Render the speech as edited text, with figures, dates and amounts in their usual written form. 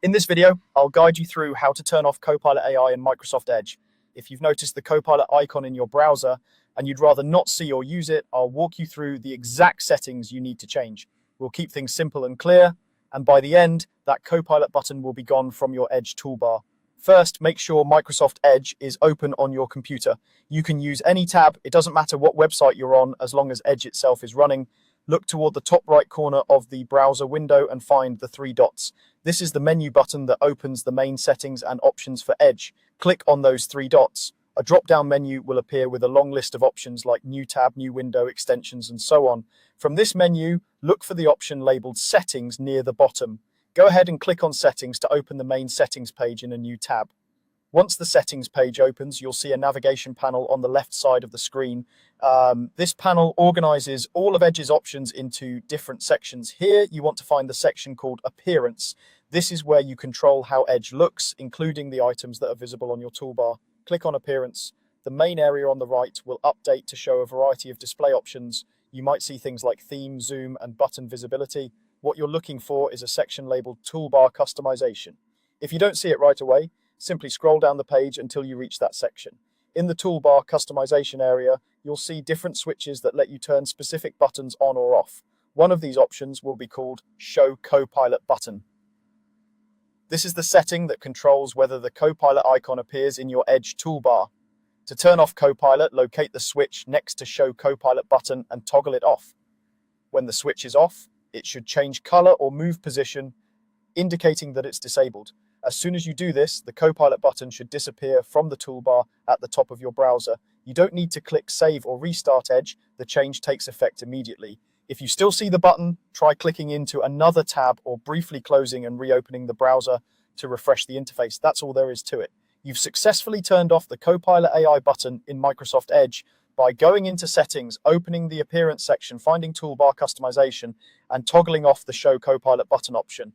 In this video, I'll guide you through how to turn off Copilot AI in Microsoft Edge. If you've noticed the Copilot icon in your browser and you'd rather not see or use it, I'll walk you through the exact settings you need to change. We'll keep things simple and clear, and by the end, that Copilot button will be gone from your Edge toolbar. First, make sure Microsoft Edge is open on your computer. You can use any tab, it doesn't matter what website you're on, as long as Edge itself is running. Look toward the top right corner of the browser window and find the three dots. This is the menu button that opens the main settings and options for Edge. Click on those three dots. A drop-down menu will appear with a long list of options like New Tab, New Window, Extensions, and so on. From this menu, look for the option labeled Settings near the bottom. Go ahead and click on Settings to open the main settings page in a new tab. Once the settings page opens, you'll see a navigation panel on the left side of the screen. This panel organizes all of Edge's options into different sections. Here, you want to find the section called Appearance. This is where you control how Edge looks, including the items that are visible on your toolbar. Click on Appearance. The main area on the right will update to show a variety of display options. You might see things like theme, zoom, and button visibility. What you're looking for is a section labeled Toolbar Customization. If you don't see it right away, simply scroll down the page until you reach that section. In the toolbar customization area, you'll see different switches that let you turn specific buttons on or off. One of these options will be called Show Copilot Button. This is the setting that controls whether the Copilot icon appears in your Edge toolbar. To turn off Copilot, locate the switch next to Show Copilot Button and toggle it off. When the switch is off, it should change color or move position, indicating that it's disabled. As soon as you do this, the Copilot button should disappear from the toolbar at the top of your browser. You don't need to click Save or Restart Edge. The change takes effect immediately. If you still see the button, try clicking into another tab or briefly closing and reopening the browser to refresh the interface. That's all there is to it. You've successfully turned off the Copilot AI button in Microsoft Edge by going into Settings, opening the Appearance section, finding Toolbar Customization, and toggling off the Show Copilot button option.